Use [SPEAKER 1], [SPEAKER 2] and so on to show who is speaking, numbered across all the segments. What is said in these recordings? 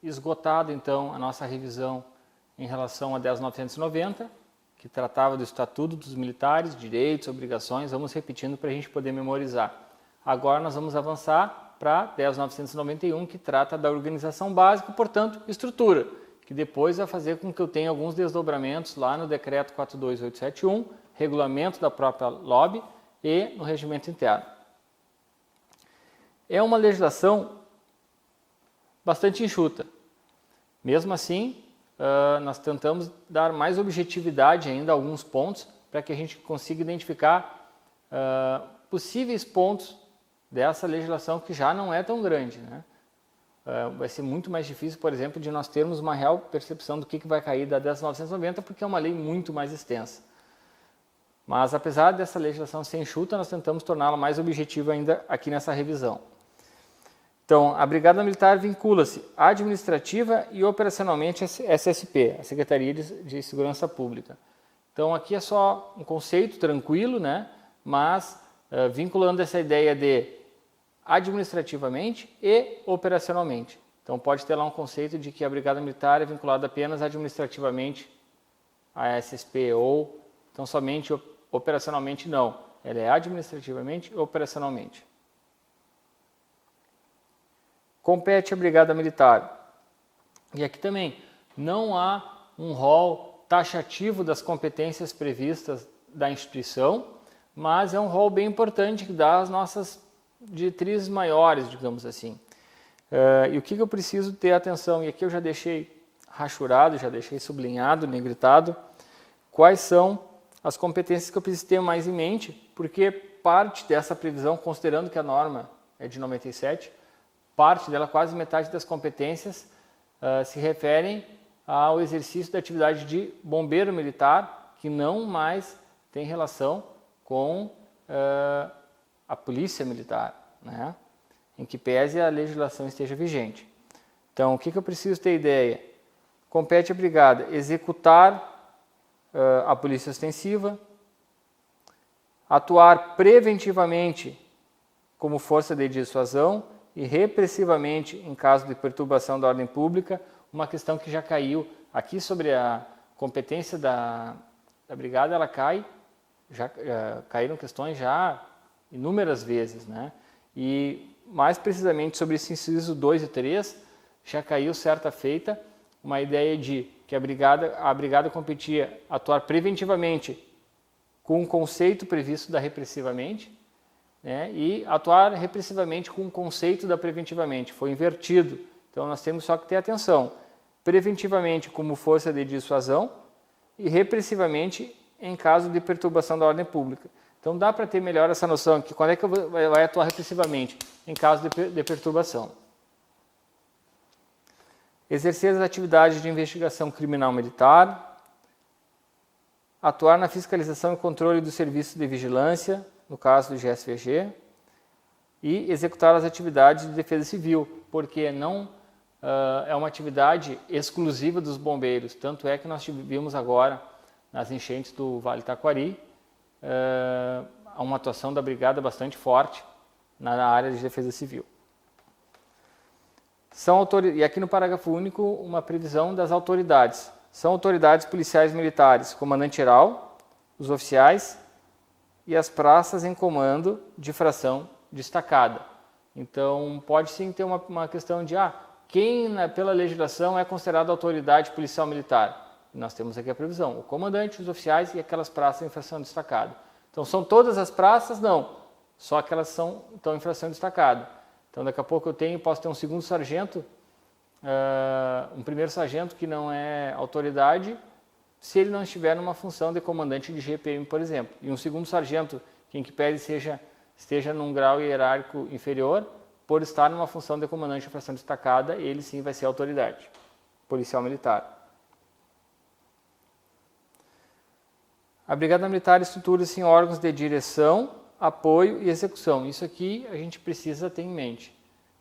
[SPEAKER 1] esgotado, então, a nossa revisão em relação a 10.990, que tratava do Estatuto dos Militares, direitos, obrigações. Vamos repetindo para a gente poder memorizar. Agora nós vamos avançar para 10.991, que trata da organização básica, portanto, estrutura, que depois vai fazer com que eu tenha alguns desdobramentos lá no Decreto 42871, regulamento da própria LOB e no regimento interno. É uma legislação bastante enxuta. Mesmo assim, nós tentamos dar mais objetividade ainda a alguns pontos para que a gente consiga identificar possíveis pontos dessa legislação que já não é tão grande, né? Vai ser muito mais difícil, por exemplo, de nós termos uma real percepção do que vai cair da 10.990, porque é uma lei muito mais extensa. Mas, apesar dessa legislação ser enxuta, nós tentamos torná-la mais objetiva ainda aqui nessa revisão. Então, a Brigada Militar vincula-se administrativa e operacionalmente à SSP, a Secretaria de Segurança Pública. Então, aqui é só um conceito tranquilo, né? Mas vinculando essa ideia de administrativamente e operacionalmente. Então, pode ter lá um conceito de que a Brigada Militar é vinculada apenas administrativamente à SSP ou, então, somente operacionalmente não. Ela é administrativamente e operacionalmente. Compete à Brigada Militar. E aqui também não há um rol taxativo das competências previstas da instituição, mas é um rol bem importante que dá as nossas diretrizes maiores, digamos assim. E o que eu preciso ter atenção, e aqui eu já deixei rachurado, já deixei sublinhado, negritado, quais são as competências que eu preciso ter mais em mente, porque parte dessa previsão, considerando que a norma é de 97, parte dela, quase metade das competências, se referem ao exercício da atividade de bombeiro militar, que não mais tem relação com a polícia militar, né? Em que pese a legislação esteja vigente. Então, o que eu preciso ter ideia? Compete à Brigada executar a polícia ostensiva, atuar preventivamente como força de dissuasão e repressivamente em caso de perturbação da ordem pública, uma questão que já caiu aqui sobre a competência da Brigada, ela cai, já caíram questões já inúmeras vezes, né? E mais precisamente sobre esse inciso 2 e 3, já caiu certa feita uma ideia de que a Brigada competia atuar preventivamente com o conceito previsto da repressivamente, né? E atuar repressivamente com o conceito da preventivamente. Foi invertido. Então nós temos só que ter atenção. Preventivamente como força de dissuasão e repressivamente em caso de perturbação da ordem pública. Então dá para ter melhor essa noção que quando é que vai atuar repressivamente? Em caso de perturbação. Exercer as atividades de investigação criminal militar, atuar na fiscalização e controle do serviço de vigilância, no caso do GSVG, e executar as atividades de defesa civil, porque não é uma atividade exclusiva dos bombeiros, tanto é que nós vimos agora nas enchentes do Vale Taquari, uma atuação da Brigada bastante forte na área de defesa civil. E aqui no parágrafo único, uma previsão das autoridades. São autoridades policiais militares, comandante-geral, os oficiais e as praças em comando de fração destacada. Então, pode sim ter uma questão de quem, pela legislação, é considerado autoridade policial militar. Nós temos aqui a previsão, o comandante, os oficiais e aquelas praças em fração destacada. Então, são todas as praças? Não, só aquelas estão em fração destacada. Então, daqui a pouco posso ter um segundo sargento, um primeiro sargento que não é autoridade, se ele não estiver numa função de comandante de GPM, por exemplo. E um segundo sargento, que em que pese esteja num grau hierárquico inferior, por estar numa função de comandante de fração destacada, ele sim vai ser autoridade policial militar. A Brigada Militar estrutura-se em órgãos de direção, apoio e execução. Isso aqui a gente precisa ter em mente,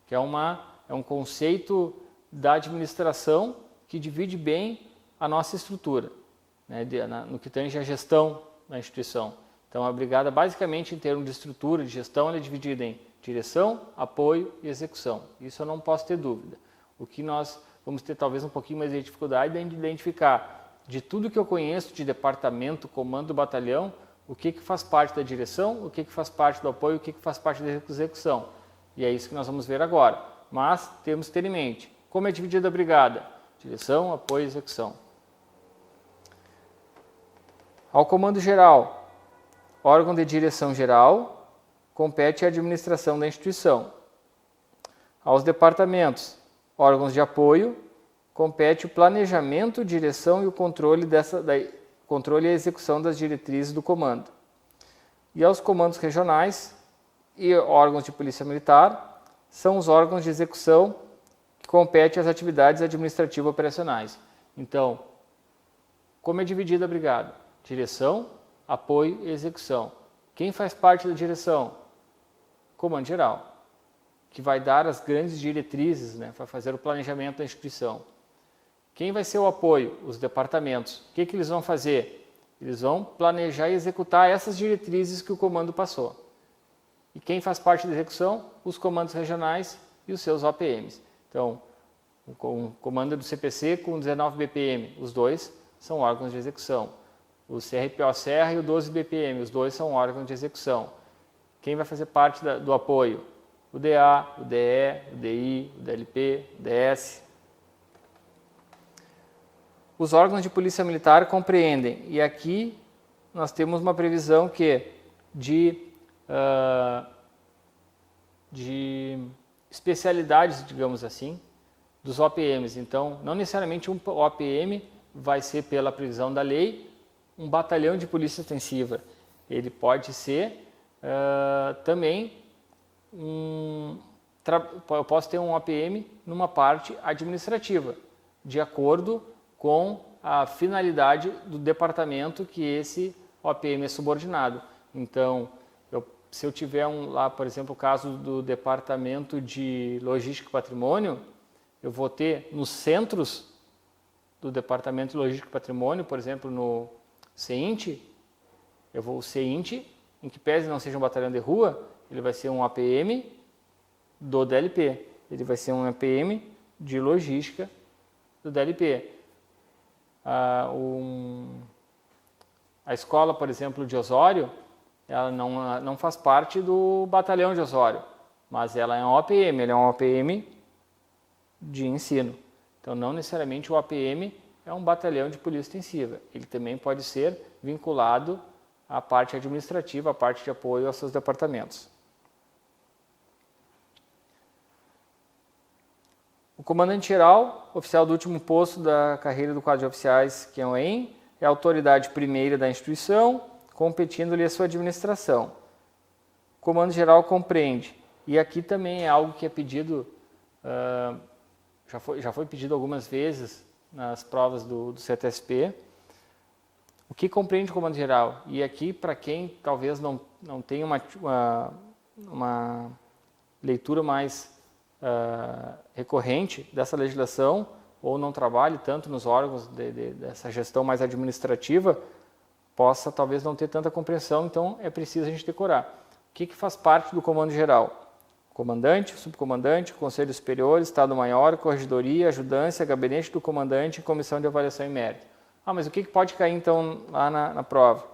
[SPEAKER 1] que é um conceito da administração que divide bem a nossa estrutura, né, no que tange a gestão da instituição. Então, a Brigada, basicamente, em termos de estrutura, de gestão, ela é dividida em direção, apoio e execução. Isso eu não posso ter dúvida. O que nós vamos ter talvez um pouquinho mais de dificuldade de identificar de tudo que eu conheço de departamento, comando do batalhão, o que faz parte da direção, o que faz parte do apoio, o que faz parte da execução. E é isso que nós vamos ver agora. Mas temos que ter em mente, como é dividida a brigada? Direção, apoio e execução. Ao comando geral, órgão de direção geral, compete a administração da instituição. Aos departamentos, órgãos de apoio, compete o planejamento, direção e o controle controle e execução das diretrizes do comando. E aos comandos regionais e órgãos de polícia militar, são os órgãos de execução que competem às atividades administrativas operacionais. Então, como é dividida a brigada? Direção, apoio e execução. Quem faz parte da direção? Comando geral, que vai dar as grandes diretrizes, né, para fazer o planejamento da instituição. Quem vai ser o apoio? Os departamentos. O que eles vão fazer? Eles vão planejar e executar essas diretrizes que o comando passou. E quem faz parte da execução? Os comandos regionais e os seus OPMs. Então, o comando do CPC com 19 BPM, os dois são órgãos de execução. O CRPO Serra e o 12 BPM, os dois são órgãos de execução. Quem vai fazer parte do apoio? O DA, o DE, o DI, o DLP, o DS. Os órgãos de polícia militar compreendem, e aqui nós temos uma previsão que de especialidades, digamos assim, dos OPMs. Então, não necessariamente um OPM vai ser, pela previsão da lei, um batalhão de polícia ostensiva. Ele pode ser também eu posso ter um OPM numa parte administrativa, de acordo com a finalidade do departamento que esse OPM é subordinado. Então, se eu tiver lá, por exemplo, o caso do departamento de logística e patrimônio, eu vou ter nos centros do departamento de logística e patrimônio, por exemplo, no CEINT, o CEINT, em que pese não seja um batalhão de rua, ele vai ser um APM do DLP, ele vai ser um APM de logística do DLP. A escola, por exemplo, de Osório, ela não faz parte do batalhão de Osório, mas ela é um OPM, ele é um OPM de ensino. Então, não necessariamente o OPM é um batalhão de polícia ostensiva. Ele também pode ser vinculado à parte administrativa, à parte de apoio aos seus departamentos. O comandante-geral, oficial do último posto da carreira do quadro de oficiais, que é o EM, é a autoridade primeira da instituição, competindo-lhe a sua administração. O comando-geral compreende, e aqui também é algo que é pedido, já foi pedido algumas vezes nas provas do CTSP, o que compreende o comando-geral? E aqui, para quem talvez não tenha uma leitura mais recorrente dessa legislação, ou não trabalhe tanto nos órgãos dessa gestão mais administrativa, possa talvez não ter tanta compreensão, então é preciso a gente decorar. O que faz parte do comando geral? Comandante, subcomandante, conselho superior, estado-maior, corregedoria, ajudância, gabinete do comandante e comissão de avaliação e mérito. Mas o que pode cair então lá na prova?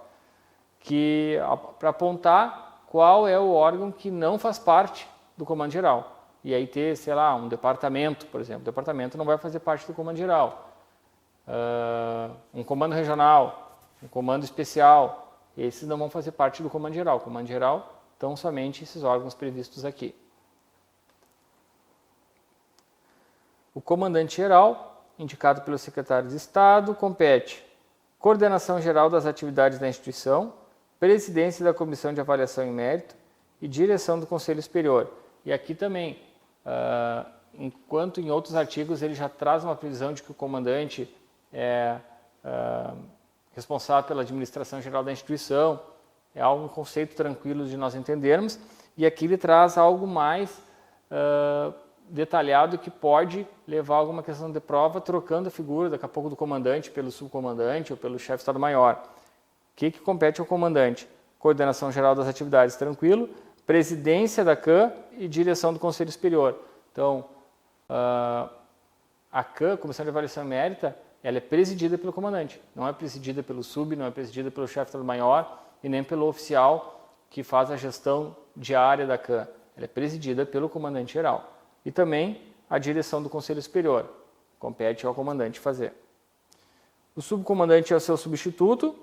[SPEAKER 1] Para apontar qual é o órgão que não faz parte do comando geral. E aí ter, sei lá, um departamento, por exemplo. O departamento não vai fazer parte do comando geral. Um comando regional, um comando especial, esses não vão fazer parte do comando geral. O comando geral, então, somente esses órgãos previstos aqui. O comandante geral, indicado pelo secretário de Estado, compete coordenação geral das atividades da instituição, presidência da comissão de avaliação e mérito e direção do conselho superior. E aqui também, enquanto em outros artigos ele já traz uma previsão de que o comandante é responsável pela administração geral da instituição, é um conceito tranquilo de nós entendermos, e aqui ele traz algo mais detalhado que pode levar a alguma questão de prova, trocando a figura, daqui a pouco, do comandante pelo subcomandante ou pelo chefe de Estado-Maior. O que compete ao comandante? Coordenação geral das atividades, tranquilo, presidência da CAM e direção do Conselho Superior. Então, a CAM, Comissão de Avaliação e Mérita, ela é presidida pelo comandante, não é presidida pelo sub, não é presidida pelo chefe de Estado-Maior e nem pelo oficial que faz a gestão diária da CAM. Ela é presidida pelo comandante-geral. E também a direção do Conselho Superior. Compete ao comandante fazer. O subcomandante é o seu substituto,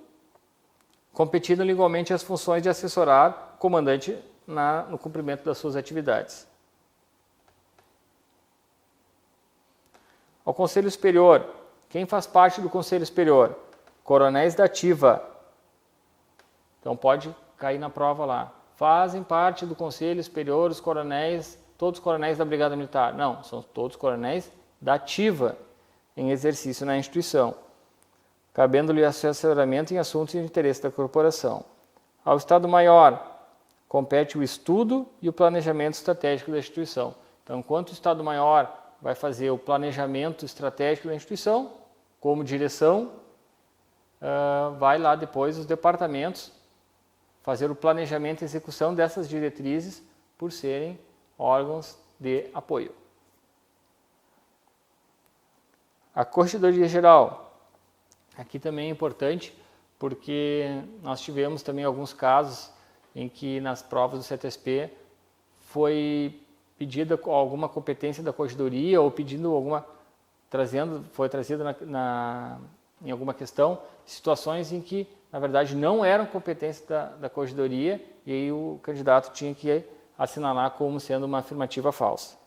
[SPEAKER 1] competindo igualmente as funções de assessorar o comandante no cumprimento das suas atividades. Ao Conselho Superior, quem faz parte do Conselho Superior? Coronéis da ativa. Então pode cair na prova lá. Fazem parte do Conselho Superior os coronéis, todos os coronéis da Brigada Militar. Não, são todos coronéis da ativa em exercício na instituição, cabendo-lhe assessoramento em assuntos de interesse da corporação. Ao Estado-Maior, compete o estudo e o planejamento estratégico da instituição. Então, enquanto o Estado-Maior vai fazer o planejamento estratégico da instituição, como direção, vai lá depois os departamentos fazer o planejamento e execução dessas diretrizes por serem órgãos de apoio. A Corregedoria Geral, aqui também é importante porque nós tivemos também alguns casos em que nas provas do CETESP foi pedida alguma competência da Corregedoria ou pedindo alguma, foi trazida em alguma questão, situações em que, na verdade, não eram competência da Corregedoria e aí o candidato tinha que assinalar como sendo uma afirmativa falsa.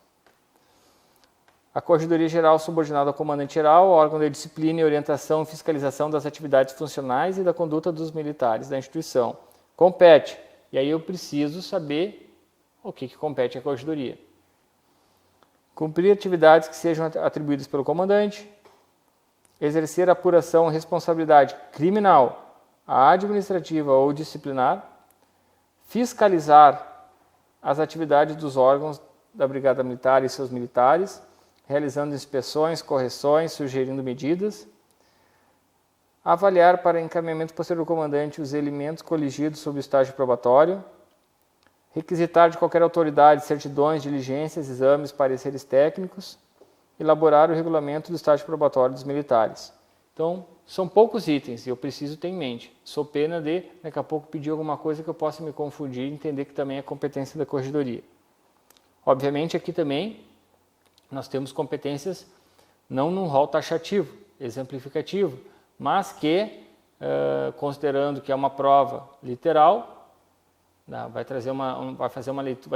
[SPEAKER 1] A Corregedoria Geral subordinada ao Comandante-Geral, órgão de disciplina e orientação e fiscalização das atividades funcionais e da conduta dos militares da instituição. Compete, e aí eu preciso saber o que compete à Corregedoria. Cumprir atividades que sejam atribuídas pelo comandante, exercer apuração e responsabilidade criminal, administrativa ou disciplinar, fiscalizar as atividades dos órgãos da Brigada Militar e seus militares, realizando inspeções, correções, sugerindo medidas, avaliar para encaminhamento posterior do comandante os elementos coligidos sob o estágio probatório, requisitar de qualquer autoridade certidões, diligências, exames, pareceres técnicos, elaborar o regulamento do estágio probatório dos militares. Então, são poucos itens e eu preciso ter em mente. Sou pena de, daqui a pouco, pedir alguma coisa que eu possa me confundir e entender que também é competência da Corregedoria. Obviamente, aqui também nós temos competências não num rol taxativo, exemplificativo, mas que, considerando que é uma prova literal, vai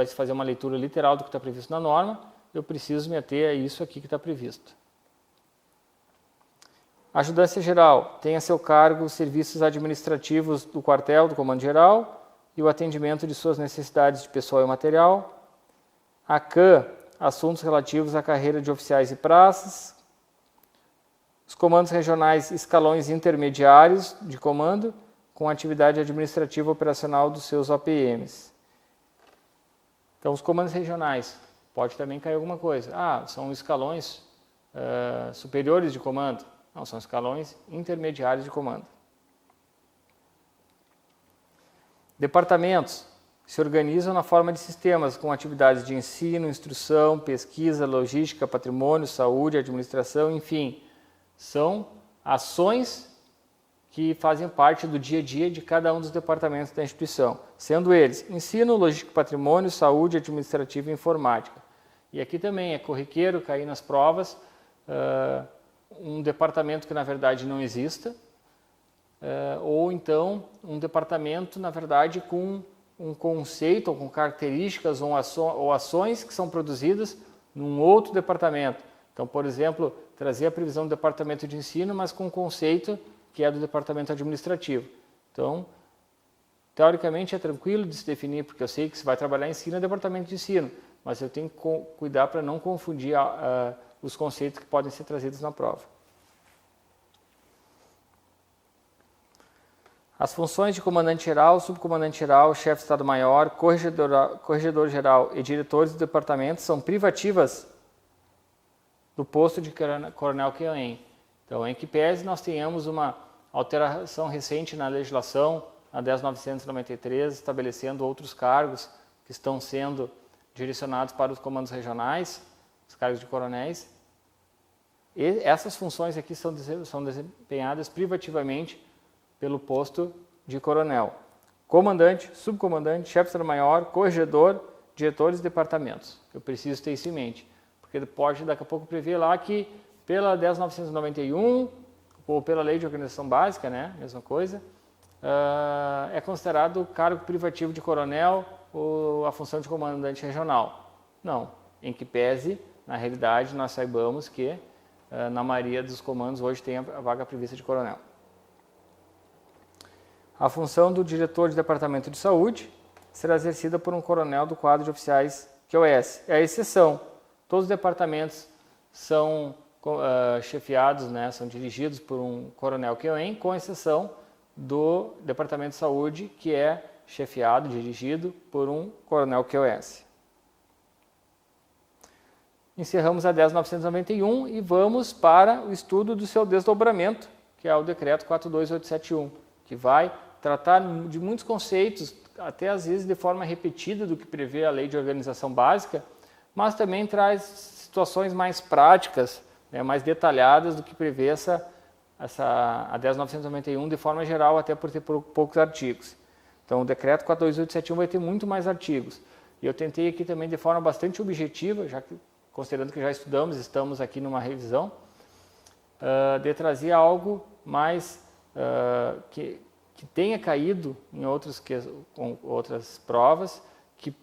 [SPEAKER 1] se fazer uma leitura literal do que está previsto na norma, eu preciso me ater a isso aqui que está previsto. A Ajudância Geral tem a seu cargo os serviços administrativos do quartel, do Comando Geral, e o atendimento de suas necessidades de pessoal e material. A CAM, assuntos relativos à carreira de oficiais e praças. Os comandos regionais, escalões intermediários de comando, com atividade administrativa operacional dos seus OPMs. Então, os comandos regionais, pode também cair alguma coisa. São escalões superiores de comando. Não, são escalões intermediários de comando. Departamentos se organizam na forma de sistemas com atividades de ensino, instrução, pesquisa, logística, patrimônio, saúde, administração, enfim. São ações que fazem parte do dia a dia de cada um dos departamentos da instituição, sendo eles ensino, logística, patrimônio, saúde, administrativa e informática. E aqui também é corriqueiro cair nas provas um departamento que na verdade não exista, ou então um departamento na verdade com um conceito ou com características ou ações que são produzidas num outro departamento. Então, por exemplo, trazer a previsão do departamento de ensino, mas com um conceito que é do departamento administrativo. Então, teoricamente é tranquilo de se definir, porque eu sei que se vai trabalhar em ensino é departamento de ensino, mas eu tenho que cuidar para não confundir os conceitos que podem ser trazidos na prova. As funções de comandante-geral, subcomandante-geral, chefe de Estado-Maior, corregedor-geral e diretores do departamento são privativas do posto de coronel QAM. Então, em que pese nós tenhamos uma alteração recente na legislação, a 10.993, estabelecendo outros cargos que estão sendo direcionados para os comandos regionais, os cargos de coronéis, E essas funções aqui são desempenhadas privativamente pelo posto de coronel. Comandante, subcomandante, chefe de Estado-Maior, corregedor, diretores de departamentos. Eu preciso ter isso em mente, porque pode daqui a pouco prever lá que pela 10.991 ou pela Lei de Organização Básica, né, mesma coisa, é considerado cargo privativo de coronel ou a função de comandante regional. Não, em que pese, na realidade, nós saibamos que na maioria dos comandos hoje tem a vaga prevista de coronel. A função do diretor de departamento de saúde será exercida por um coronel do quadro de oficiais QOS. É a exceção. Todos os departamentos são chefiados, né, são dirigidos por um coronel QOM, com exceção do departamento de saúde, que é chefiado, dirigido por um coronel QOS. Encerramos a 10.991 e vamos para o estudo do seu desdobramento, que é o decreto 42871, que vai tratar de muitos conceitos, até às vezes de forma repetida do que prevê a Lei de Organização Básica, mas também traz situações mais práticas, né, mais detalhadas do que prevê a 10.991 de forma geral, até por ter poucos artigos. Então, o decreto 42871 vai ter muito mais artigos. E eu tentei aqui também de forma bastante objetiva, já que, considerando que já estamos aqui numa revisão, de trazer algo mais que tenha caído em outras provas, que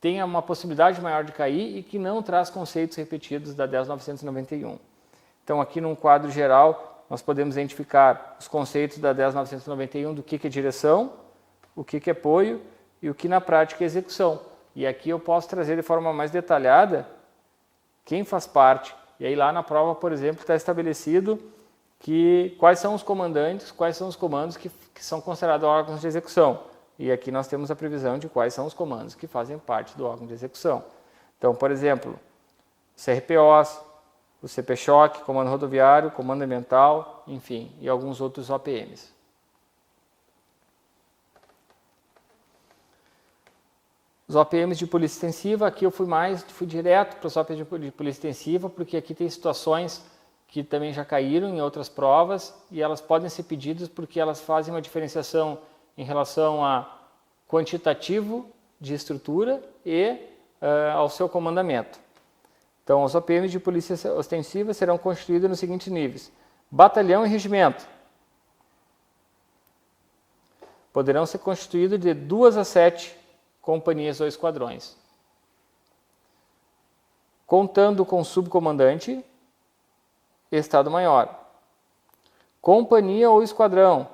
[SPEAKER 1] tenha uma possibilidade maior de cair e que não traz conceitos repetidos da 10.991. Então, aqui num quadro geral, nós podemos identificar os conceitos da 10.991 do que é direção, o que é apoio e o que na prática é execução. E aqui eu posso trazer de forma mais detalhada quem faz parte. E aí lá na prova, por exemplo, está estabelecido quais são os comandantes, quais são os comandos que são considerados órgãos de execução. E aqui nós temos a previsão de quais são os comandos que fazem parte do órgão de execução. Então, por exemplo, CRPOs, o CPCHOC, Comando Rodoviário, Comando Ambiental, enfim, e alguns outros OPMs. Os OPMs de polícia extensiva, aqui eu fui direto para os OPMs de polícia extensiva, porque aqui tem situações que também já caíram em outras provas e elas podem ser pedidas porque elas fazem uma diferenciação em relação a quantitativo de estrutura e ao seu comandamento. Então, os OPMs de polícia ostensiva serão constituídos nos seguintes níveis: batalhão e regimento. Poderão ser constituídos de 2 a 7 companhias ou esquadrões. Contando com subcomandante e Estado-Maior. Companhia ou esquadrão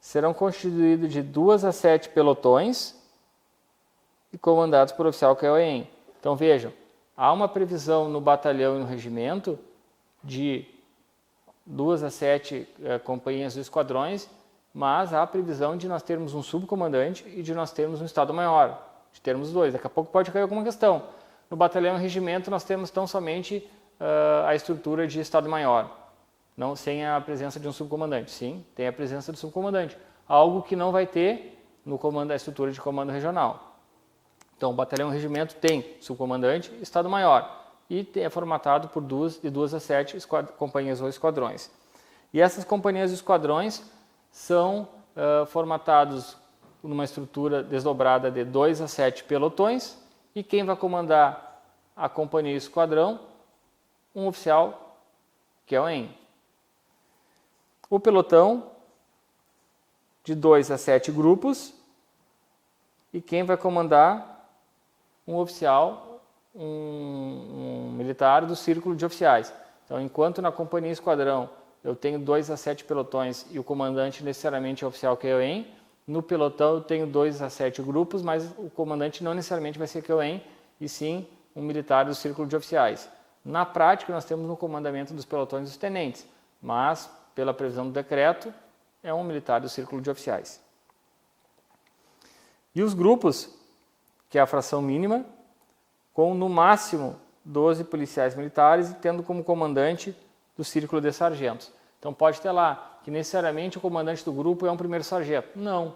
[SPEAKER 1] serão constituídos de 2 a 7 pelotões e comandados por oficial QOM. Então vejam, há uma previsão no batalhão e no regimento de 2 a 7 companhias ou esquadrões, mas há a previsão de nós termos um subcomandante e de nós termos um Estado-Maior, de termos dois. Daqui a pouco pode cair alguma questão. No batalhão e regimento nós temos tão somente a estrutura de Estado-Maior, não sem a presença de um subcomandante. Sim, tem a presença do subcomandante, algo que não vai ter no comando, a estrutura de comando regional. Então, o batalhão e regimento tem subcomandante e Estado-Maior e é formatado por de 2 a 7 companhias ou esquadrões. E essas companhias e esquadrões são formatados numa estrutura desdobrada de 2 a 7 pelotões e quem vai comandar a companhia e esquadrão? Um oficial QOM. O pelotão de 2 a 7 grupos e quem vai comandar? Um oficial, um militar do círculo de oficiais. Então, enquanto na companhia e esquadrão eu tenho 2 a 7 pelotões e o comandante necessariamente é oficial QOM, no pelotão eu tenho 2 a 7 grupos, mas o comandante não necessariamente vai ser QOM, e sim um militar do círculo de oficiais. Na prática, nós temos no comandamento dos pelotões os tenentes, mas, pela previsão do decreto, é um militar do círculo de oficiais. E os grupos, que é a fração mínima, com no máximo 12 policiais militares, tendo como comandante do círculo de sargentos. Então pode ter lá que necessariamente o comandante do grupo é um primeiro sargento. Não. O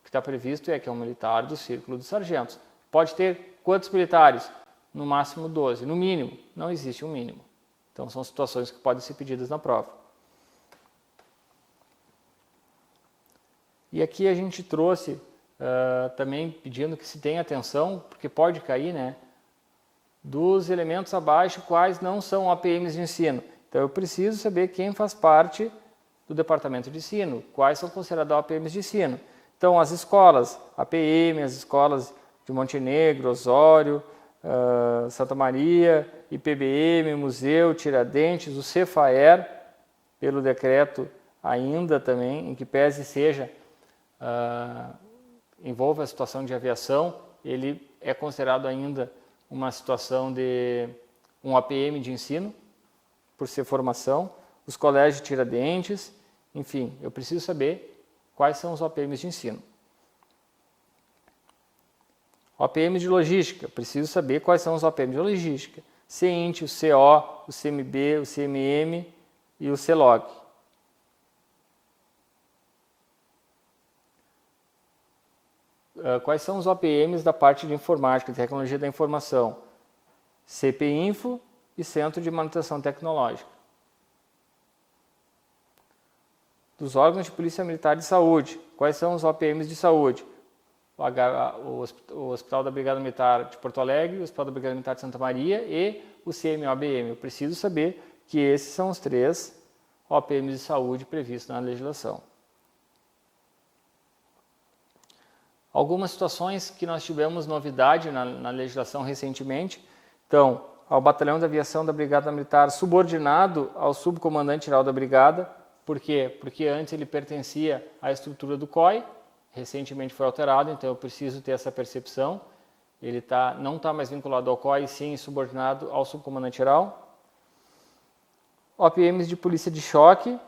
[SPEAKER 1] que está previsto é que é um militar do círculo de sargentos. Pode ter quantos militares? no máximo 12. No mínimo, não existe um mínimo. Então, são situações que podem ser pedidas na prova. E aqui a gente trouxe também pedindo que se tenha atenção, porque pode cair, né? Dos elementos abaixo, quais não são OPMs de ensino. Então, eu preciso saber quem faz parte do departamento de ensino, quais são considerados OPMs de ensino. Então, as escolas, APM, as escolas de Montenegro, Osório, Santa Maria, IPBM, Museu, Tiradentes, o Cefaer, pelo decreto ainda também, em que pese seja, envolve a situação de aviação, ele é considerado ainda uma situação de um APM de ensino, por ser formação, os colégios de Tiradentes, enfim, eu preciso saber quais são os OPMs de ensino. OPMs de logística, eu preciso saber quais são os OPMs de logística. CINT, o CO, o CMB, o CMM e o CELOG. Quais são os OPMs da parte de informática, tecnologia da informação? CPInfo e Centro de Manutenção Tecnológica. Dos órgãos de Polícia Militar de Saúde, quais são os OPMs de saúde? O Hospital da Brigada Militar de Porto Alegre, o Hospital da Brigada Militar de Santa Maria e o CMOBM. Eu preciso saber que esses são os 3 OPMs de saúde previstos na legislação. Algumas situações que nós tivemos novidade na legislação recentemente. Então, ao Batalhão de Aviação da Brigada Militar subordinado ao subcomandante-geral da Brigada. Por quê? Porque antes ele pertencia à estrutura do COI, recentemente foi alterado, então eu preciso ter essa percepção. Ele não está mais vinculado ao COI, sim subordinado ao subcomandante-geral. OPMs de polícia de choque,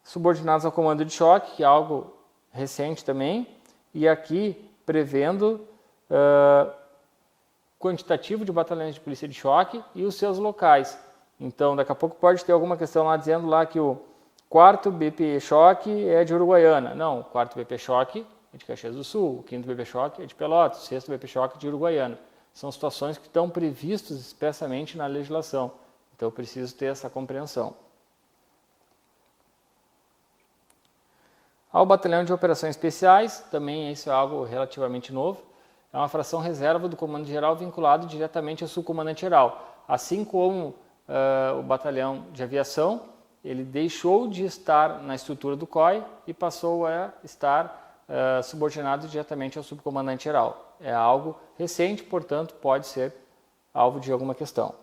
[SPEAKER 1] subordinados ao comando de choque, que é algo recente também. E aqui prevendo quantitativo de batalhões de polícia de choque e os seus locais. Então, daqui a pouco pode ter alguma questão lá dizendo lá que o 4º BP Choque é de Uruguaiana. Não, o 4º BP Choque é de Caxias do Sul, o 5º BP Choque é de Pelotas, o 6º BP Choque é de Uruguaiana. São situações que estão previstas expressamente na legislação. Então, eu preciso ter essa compreensão. Ao Batalhão de Operações Especiais, também isso é algo relativamente novo, é uma fração reserva do comando-geral vinculado diretamente ao subcomandante-geral. Assim como o Batalhão de Aviação, ele deixou de estar na estrutura do COI e passou a estar subordinado diretamente ao subcomandante-geral. É algo recente, portanto, pode ser alvo de alguma questão.